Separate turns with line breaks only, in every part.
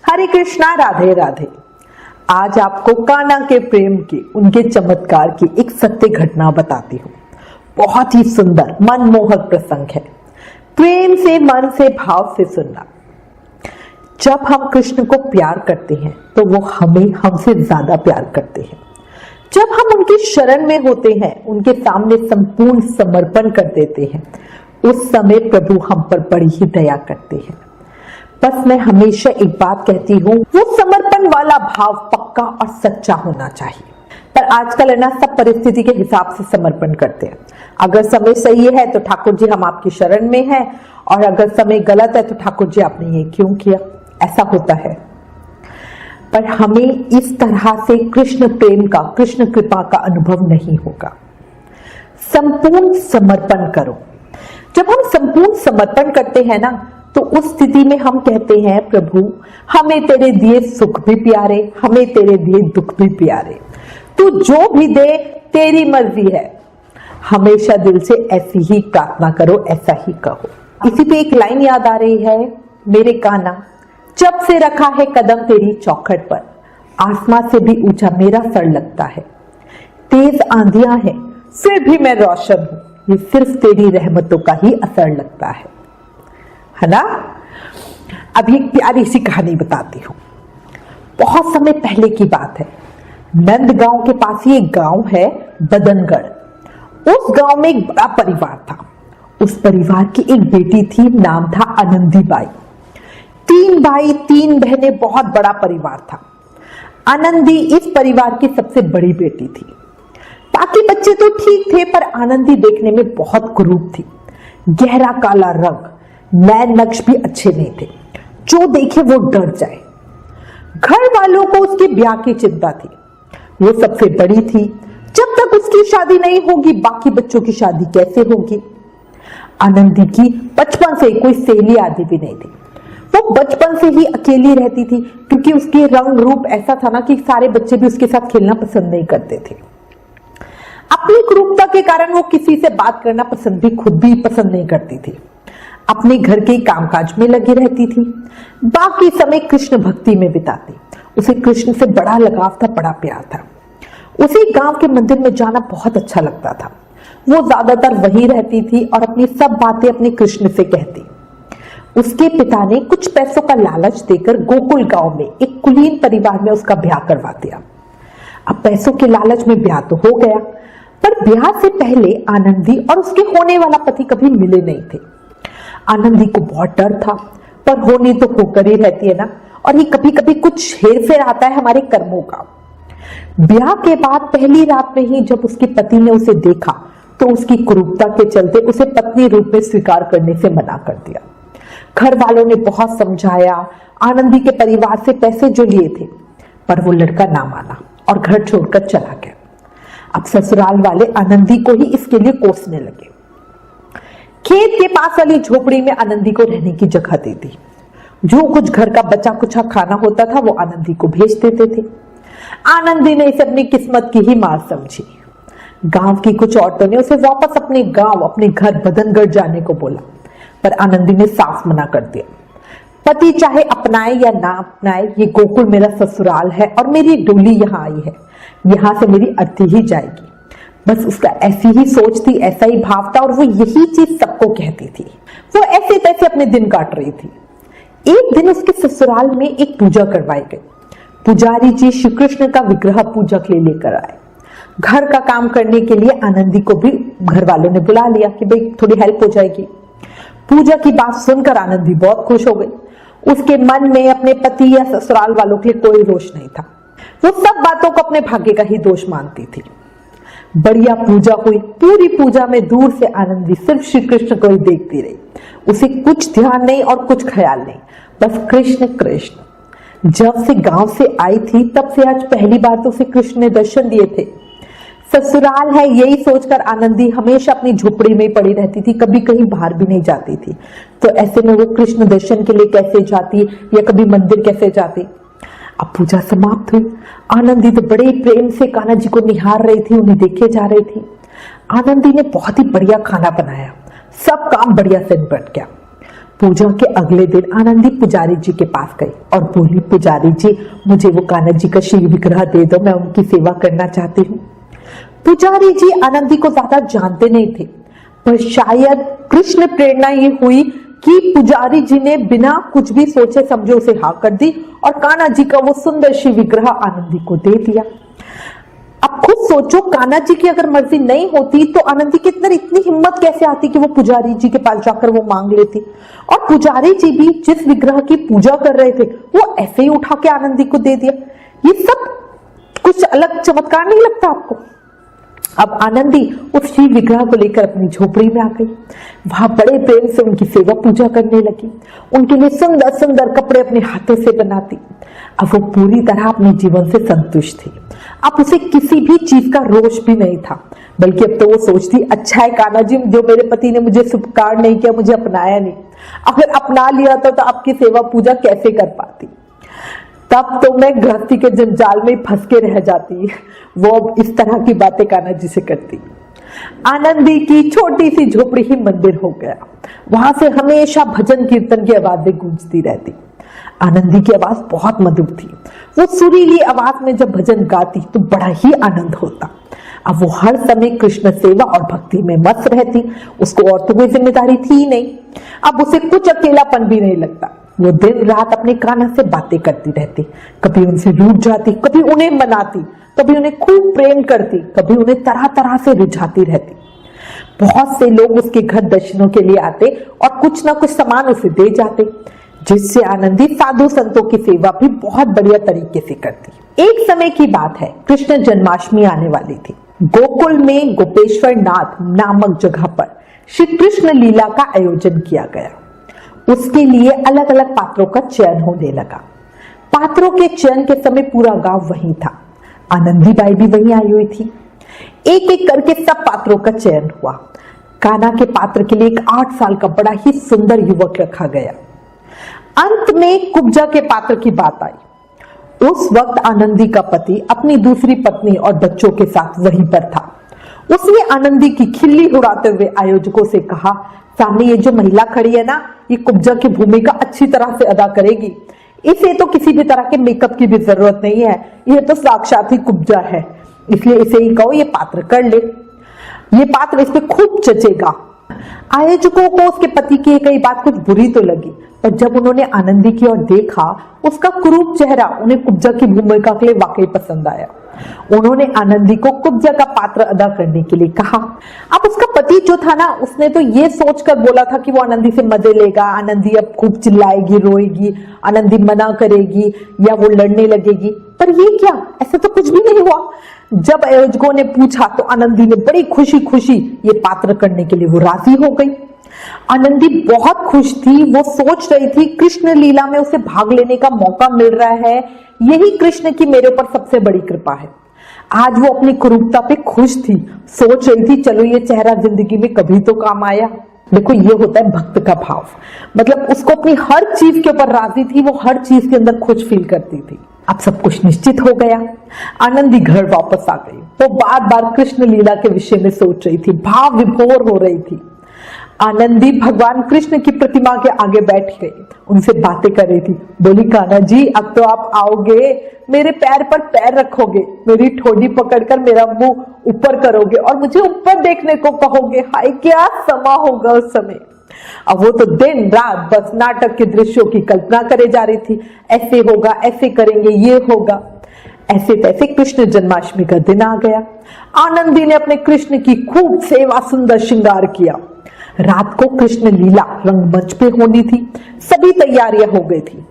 हरे कृष्णा, राधे राधे। आज आपको कान्हा के प्रेम की, उनके चमत्कार की एक सत्य घटना बताती हूँ। बहुत ही सुंदर मनमोहक प्रसंग है। प्रेम से, मन से, भाव से सुनना। जब हम कृष्ण को प्यार करते हैं तो वो हमें हमसे ज्यादा प्यार करते हैं। जब हम उनकी शरण में होते हैं, उनके सामने संपूर्ण समर्पण कर देते हैं, उस समय प्रभु हम पर बड़ी ही दया करते हैं। बस मैं हमेशा एक बात कहती हूँ, वो समर्पण वाला भाव पक्का और सच्चा होना चाहिए। पर आजकल है ना, सब परिस्थिति के हिसाब से समर्पण करते हैं। अगर समय सही है तो ठाकुर जी हम आपकी शरण में हैं, और अगर समय गलत है तो ठाकुर जी आपने ये क्यों किया, ऐसा होता है। पर हमें इस तरह से कृष्ण प्रेम का, कृष्ण कृपा का अनुभव नहीं होगा। संपूर्ण समर्पण करो। जब हम संपूर्ण समर्पण करते हैं ना, तो उस स्थिति में हम कहते हैं, प्रभु हमें तेरे दिए सुख भी प्यारे, हमें तेरे दिए दुख भी प्यारे, तू जो भी दे तेरी मर्जी है। हमेशा दिल से ऐसी ही प्रार्थना करो, ऐसा ही कहो। इसी पे एक लाइन याद आ रही है, मेरे कान्हा जब से रखा है कदम तेरी चौखट पर, आसमां से भी ऊंचा मेरा सर लगता है। तेज आंधियां हैं फिर भी मैं रोशन हूं, ये सिर्फ तेरी रहमतों का ही असर लगता है ना। अभी एक प्यारी सी कहानी बताती हूँ। बहुत समय पहले की बात है। नंदगांव के पास ही एक गांव है, बदनगढ़। उस गांव में एक बड़ा परिवार था। उस परिवार की एक बेटी थी, नाम था आनंदी बाई। 3 भाई 3 बहनें, बहुत बड़ा परिवार था। आनंदी इस परिवार की सबसे बड़ी बेटी थी। बाकी बच्चे तो ठीक थे, पर आनंदी देखने में बहुत कुरूप थी। गहरा काला रंग, नैन नक्श भी अच्छे नहीं थे, जो देखे वो डर जाए। घर वालों को उसके ब्याह की चिंता थी। वो सबसे बड़ी थी। जब तक उसकी शादी नहीं होगी, बाकी बच्चों की शादी कैसे होगी। आनंदी की बचपन से कोई सहेली आदि भी नहीं थी। वो बचपन से ही अकेली रहती थी, क्योंकि उसके रंग रूप ऐसा था ना कि सारे बच्चे भी उसके साथ खेलना पसंद नहीं करते थे। अपनी कुरूपता के कारण वो किसी से बात करना पसंद भी, खुद भी पसंद नहीं करती थी। अपने घर के कामकाज में लगी रहती थी। बाकी समय कृष्ण भक्ति में बिताती। उसे कृष्ण से बड़ा लगाव था, बड़ा प्यार था। उसे गांव के मंदिर में जाना बहुत अच्छा लगता था। वो ज्यादातर वहीं रहती थी और अपनी सब बातें अपने कृष्ण से कहती। उसके पिता ने कुछ पैसों का लालच देकर गोकुल गांव में एक कुलीन परिवार में उसका ब्याह करवा दिया। अब पैसों के लालच में ब्याह तो हो गया, पर ब्याह से पहले आनंदी और उसके होने वाला पति कभी मिले नहीं थे। आनंदी को बहुत डर था, पर होनी तो होकर ही रहती है ना, और ये कभी कभी कुछ हेर फेर आता है हमारे कर्मों का। ब्याह के बाद पहली रात में ही जब उसके पति ने उसे देखा, तो उसकी कुरूपता के चलते उसे पत्नी रूप में स्वीकार करने से मना कर दिया। घर वालों ने बहुत समझाया, आनंदी के परिवार से पैसे जो लिए थे, पर वो लड़का ना माना और घर छोड़कर चला गया। अब ससुराल वाले आनंदी को ही इसके लिए कोसने लगे। खेत के पास वाली झोपड़ी में आनंदी को रहने की जगह दे दी। जो कुछ घर का बचा कुचा खाना होता था वो आनंदी को भेज देते थे। आनंदी ने इसे अपनी किस्मत की ही मार समझी। गांव की कुछ औरतों ने उसे वापस अपने गांव, अपने घर बदनगढ़ जाने को बोला, पर आनंदी ने साफ मना कर दिया। पति चाहे अपनाए या ना अपनाए, ये गोकुल मेरा ससुराल है और मेरी डोली यहाँ आई है, यहां से मेरी अर्थी ही जाएगी। बस उसका ऐसी ही सोच थी, ऐसा ही भाव था, और वो यही चीज सबको कहती थी। वो ऐसे तैसे अपने दिन काट रही थी। एक दिन उसके ससुराल में एक पूजा करवाई गई। पुजारी जी श्री कृष्ण का विग्रह पूजक ले लेकर आए। घर का काम करने के लिए आनंदी को भी घर वालों ने बुला लिया कि भाई थोड़ी हेल्प हो जाएगी। पूजा की बात सुनकर आनंदी बहुत खुश हो गई। उसके मन में अपने पति या ससुराल वालों के लिए कोई रोष नहीं था। वो सब बातों को अपने भाग्य का ही दोष मानती थी। बढ़िया पूजा हुई। पूरी पूजा में दूर से आनंदी सिर्फ श्री कृष्ण को ही देखती रही। उसे कुछ ध्यान नहीं और कुछ ख्याल नहीं, बस कृष्ण कृष्ण। जब से गांव से आई थी, तब से आज पहली बार तो उसे कृष्ण ने दर्शन दिए थे। ससुराल है यही सोचकर आनंदी हमेशा अपनी झोपड़ी में पड़ी रहती थी, कभी कहीं बाहर भी नहीं जाती थी। तो ऐसे में वो कृष्ण दर्शन के लिए कैसे जाती या कभी मंदिर कैसे जाती। अब पूजा समाप्त हुई। आनंदी तो बड़े प्रेम से कान्हा जी को निहार रही थी, उन्हें देखे जा रही थी। आनंदी ने बहुत ही बढ़िया खाना बनाया, सब काम बढ़िया से निपट गया। पूजा के अगले दिन आनंदी पुजारी जी के पास गई और बोली, पुजारी जी मुझे वो कान्हा जी का शिव विग्रह दे दो, मैं उनकी सेवा करना चाहती हूँ। पुजारी जी आनंदी को ज्यादा जानते नहीं थे, पर शायद कृष्ण प्रेरणा ये हुई कि पुजारी जी ने बिना कुछ भी सोचे समझे उसे हाँ कर दी और कान्हा जी का वो सुंदर शिव विग्रह आनंदी को दे दिया। अब खुद सोचो, कान्हा जी की अगर मर्जी नहीं होती तो आनंदी के अंदर इतनी हिम्मत कैसे आती कि वो पुजारी जी के पास जाकर वो मांग लेती। और पुजारी जी भी जिस विग्रह की पूजा कर रहे थे वो ऐसे ही उठा के आनंदी को दे दिया। ये सब कुछ अलग चमत्कार नहीं लगता आपको? अब आनंदी उस शिव विग्रह को लेकर अपनी झोपड़ी में आ गई। वहां बड़े प्रेम से उनकी सेवा पूजा करने लगी, उनके लिए सुंदर सुंदर कपड़े अपने हाथों से बनाती। अब वो पूरी तरह अपने जीवन से संतुष्ट थी। अब उसे किसी भी चीज का रोष भी नहीं था, बल्कि अब तो वो सोचती, अच्छा है कान्हा जी, जो मेरे पति ने मुझे स्वीकार नहीं किया, मुझे अपनाया नहीं, अगर अपना लिया तो आपकी सेवा पूजा कैसे कर पाती। तब तो मैं गृहस्थी के जंजाल में फंस के रह जाती। वो अब इस तरह की बातें कान्हा जी से करती। आनंदी की छोटी सी झोपड़ी ही मंदिर हो गया। वहां से हमेशा भजन कीर्तन की आवाजें गूंजती रहती। आनंदी की आवाज बहुत मधुर थी। वो सुरीली आवाज में जब भजन गाती तो बड़ा ही आनंद होता। अब वो हर समय कृष्ण सेवा और भक्ति में मस्त रहती। उसको और तो कोई जिम्मेदारी थी ही नहीं। अब उसे कुछ अकेलापन भी नहीं लगता। वो दिन रात अपने कान्हा से बातें करती रहती, कभी उनसे रूठ जाती, कभी उन्हें मनाती, कभी उन्हें खूब प्रेम करती, कभी उन्हें तरह तरह से रिझाती रहती। बहुत से लोग उसके घर दर्शनों के लिए आते और कुछ ना कुछ सामान उसे दे जाते, जिससे आनंदी साधु संतों की सेवा भी बहुत बढ़िया तरीके से करती। एक समय की बात है, कृष्ण जन्माष्टमी आने वाली थी। गोकुल में गोपेश्वर नाथ नामक जगह पर श्री कृष्ण लीला का आयोजन किया गया। उसके लिए अलग अलग पात्रों का चयन होने लगा। पात्रों के चयन के समय पूरा गांव वहीं था। आनंदी बाई भी वहीं आई हुई थी। एक एक करके सब पात्रों का चयन हुआ। कान्हा के पात्र के लिए एक 8 साल का बड़ा ही सुंदर युवक रखा गया। अंत में कुब्जा के पात्र की बात आई। उस वक्त आनंदी का पति अपनी दूसरी पत्नी और बच्चों के साथ वहीं पर था। उसने आनंदी की खिल्ली उड़ाते हुए आयोजकों से कहा, सामने ये जो महिला खड़ी है ना, ये कुब्जा की भूमिका अच्छी तरह से अदा करेगी। इसे तो किसी भी तरह के मेकअप की भी जरूरत नहीं है, ये तो साक्षात ही कुब्जा है, इसलिए इसे ही कहो ये पात्र कर ले, ये पात्र इस पे खूब जचेगा। आयोजकों को उसके पति की कई बात कुछ बुरी तो लगी, पर जब उन्होंने आनंदी की ओर देखा, उसका कुरूप चेहरा उन्हें कुब्जा की भूमिका के लिए वाकई पसंद आया। उन्होंने आनंदी को कुब्जा का पात्र अदा करने के लिए कहा। अब उसका पति जो था ना, उसने तो ये सोचकर बोला था कि वो आनंदी से मजे लेगा, आनंदी अब खूब चिल्लाएगी, रोएगी, आनंदी मना करेगी या वो लड़ने लगेगी। पर ये क्या, ऐसा तो कुछ भी नहीं हुआ। जब आयोजकों ने पूछा तो आनंदी ने बड़ी खुशी खुशी ये पात्र करने के लिए वो राजी हो गई। आनंदी बहुत खुश थी। वो सोच रही थी कृष्ण लीला में उसे भाग लेने का मौका मिल रहा है, यही कृष्ण की मेरे ऊपर सबसे बड़ी कृपा है। आज वो अपनी कुरूपता पे खुश थी। सोच रही थी चलो ये चेहरा जिंदगी में कभी तो काम आया। देखो ये होता है भक्त का भाव, मतलब उसको अपनी हर चीज के ऊपर राजी थी, वो हर चीज के अंदर खुश फील करती थी। अब सब कुछ निश्चित हो गया। आनंदी घर वापस आ गई। वो बार बार कृष्ण लीला के विषय में सोच रही थी, भाव विभोर हो रही थी। आनंदी भगवान कृष्ण की प्रतिमा के आगे बैठ गई, उनसे बातें कर रही थी। बोली, कान्हा जी अब तो आप आओगे, मेरे पैर पर पैर रखोगे, मेरी ठोडी पकड़कर मेरा मुंह ऊपर करोगे और मुझे ऊपर देखने को कहोगे। हाय क्या समा होगा उस समय। अब वो तो दिन रात बस नाटक के दृश्यों की कल्पना करे जा रही थी। ऐसे होगा, ऐसे करेंगे, ये होगा। ऐसे तैसे कृष्ण जन्माष्टमी का दिन आ गया। आनंदी ने अपने कृष्ण की खूब सेवा सुंदर श्रृंगार किया। रात को कृष्ण लीला रंगमंच पे होनी थी, सभी तैयारियां हो गई थी।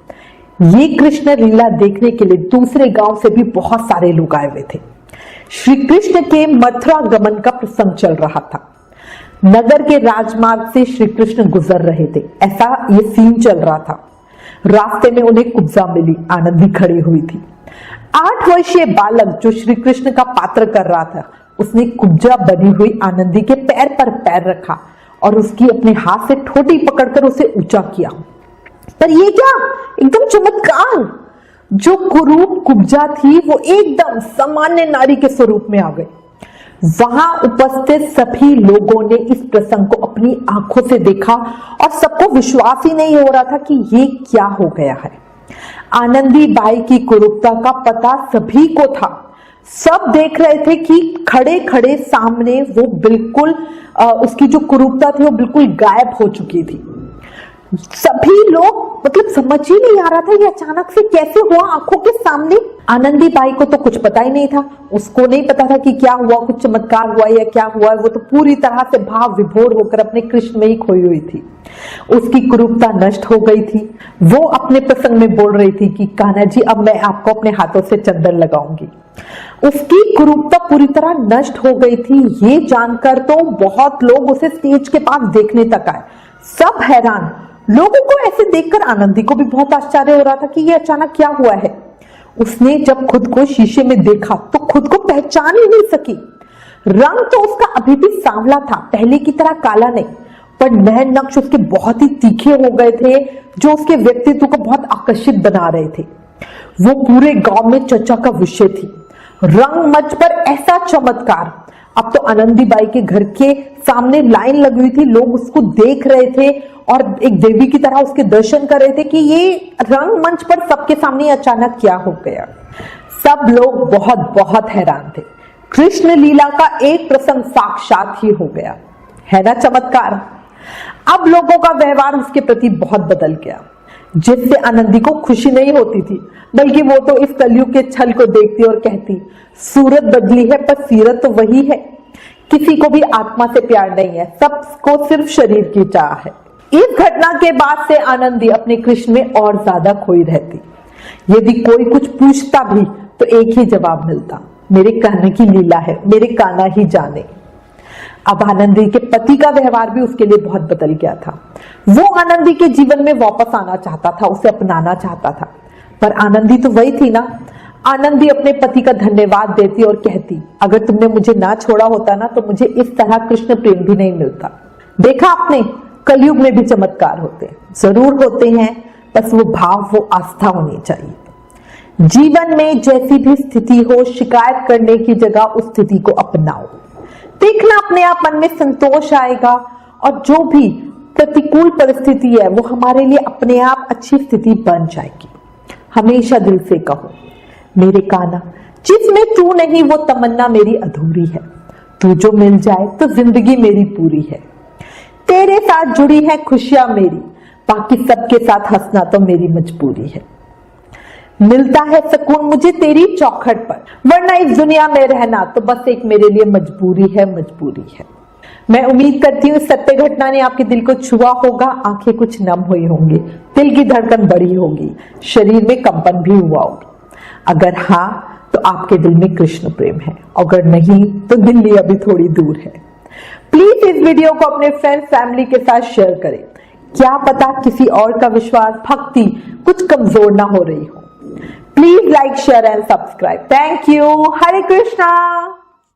ये कृष्ण लीला देखने के लिए दूसरे गांव से भी बहुत सारे लोग आए हुए थे। श्री कृष्ण के मथुरा गमन का प्रसंग चल रहा था। नगर के राजमार्ग से श्री कृष्ण गुजर रहे थे, ऐसा ये सीन चल रहा था। रास्ते में उन्हें कुब्जा मिली। आनंदी खड़ी हुई थी। 8 वर्षीय बालक जो श्री कृष्ण का पात्र कर रहा था, उसने कुब्जा बनी हुई आनंदी के पैर पर पैर रखा और उसकी अपने हाथ से ठोडी पकड़कर उसे ऊंचा किया। पर ये क्या, एकदम चमत्कार। जो कुरूप कुब्जा थी वो एकदम सामान्य नारी के स्वरूप में आ गई। वहां उपस्थित सभी लोगों ने इस प्रसंग को अपनी आंखों से देखा और सबको विश्वास ही नहीं हो रहा था कि ये क्या हो गया है। आनंदीबाई की कुरूपता का पता सभी को था। सब देख रहे थे कि खड़े खड़े सामने वो बिल्कुल उसकी जो कुरूपता थी वो बिल्कुल गायब हो चुकी थी। सभी लोग मतलब समझ ही नहीं आ रहा था ये अचानक से कैसे हुआ आंखों के सामने। आनंदीबाई को तो कुछ पता ही नहीं था, उसको नहीं पता था कि क्या हुआ, कुछ चमत्कार हुआ या क्या हुआ। वो तो पूरी तरह से भाव विभोर होकर अपने कृष्ण में ही खोई हुई थी। उसकी कुरूपता नष्ट हो गई थी। वो अपने प्रसंग में बोल रही थी कि कान्हा जी अब मैं आपको अपने हाथों से चंदन लगाऊंगी। उसकी कुरूपता पूरी तरह नष्ट हो गई थी। ये जानकर तो बहुत लोग उसे स्टेज के पास देखने तक आए। सब हैरान। लोगों को ऐसे देखकर आनंदी को भी बहुत आश्चर्य हो रहा था कि ये अचानक क्या हुआ है। उसने जब खुद को शीशे में देखा तो खुद को पहचान ही नहीं सकी। रंग तो उसका अभी भी सांवला था, पहले की तरह काला नहीं, पर नैन नक्श उसके बहुत ही तीखे हो गए थे जो उसके व्यक्तित्व को बहुत आकर्षित बना रहे थे। वो पूरे गांव में चर्चा का विषय थी। रंगमंच पर ऐसा चमत्कार। अब तो आनंदीबाई के घर के सामने लाइन लगी हुई थी, लोग उसको देख रहे थे और एक देवी की तरह उसके दर्शन कर रहे थे कि ये रंगमंच पर सबके सामने अचानक क्या हो गया। सब लोग बहुत बहुत हैरान थे। कृष्ण लीला का एक प्रसंग साक्षात ही हो गया, है ना चमत्कार। अब लोगों का व्यवहार उसके प्रति बहुत बदल गया, जिससे आनंदी को खुशी नहीं होती थी, बल्कि वो तो इस कलयुग के छल को देखती और कहती सूरत बदली है पर सीरत तो वही है। किसी को भी आत्मा से प्यार नहीं है, सबको सिर्फ शरीर की चाह है। इस घटना के बाद से आनंदी अपने कृष्ण में और ज्यादा खोई रहती। यदि कोई कुछ पूछता भी तो एक ही जवाब मिलता, मेरे कान्हा की लीला है, मेरे कान्हा ही जाने। अब आनंदी के पति का व्यवहार भी उसके लिए बहुत बदल गया था। वो आनंदी के जीवन में वापस आना चाहता था, उसे अपनाना चाहता था, पर आनंदी तो वही थी ना। आनंदी अपने पति का धन्यवाद देती और कहती अगर तुमने मुझे ना छोड़ा होता ना तो मुझे इस तरह कृष्ण प्रेम भी नहीं मिलता। देखा आपने, कलयुग में भी चमत्कार होते, जरूर होते हैं, बस वो भाव, वो आस्था होनी चाहिए। जीवन में जैसी भी स्थिति हो, शिकायत करने की जगह उस स्थिति को अपनाओ। देखना अपने आप मन में संतोष आएगा और जो भी प्रतिकूल परिस्थिति है वो हमारे लिए अपने आप अच्छी स्थिति बन जाएगी। हमेशा दिल से कहो मेरे कान्हा, जिसमें तू नहीं वो तमन्ना मेरी अधूरी है। तू जो मिल जाए तो जिंदगी मेरी पूरी है। तेरे साथ जुड़ी है खुशियां मेरी, बाकी सबके साथ हंसना तो मेरी मजबूरी है। मिलता है सुकून मुझे तेरी चौखट पर, वरना इस दुनिया में रहना तो बस एक मेरे लिए मजबूरी है, मजबूरी है। मैं उम्मीद करती हूँ सत्य घटना ने आपके दिल को छुआ होगा, आंखें कुछ नम हुई होंगी, दिल की धड़कन बढ़ी होगी, शरीर में कंपन भी हुआ होगा। अगर हाँ तो आपके दिल में कृष्ण प्रेम है, अगर नहीं तो दिल्ली अभी थोड़ी दूर है। प्लीज इस वीडियो को अपने फ्रेंड फैमिली के साथ शेयर करें। क्या पता किसी और का विश्वास, भक्ति कुछ कमजोर ना हो रही हो। Please like, share and subscribe. Thank you. Hare Krishna.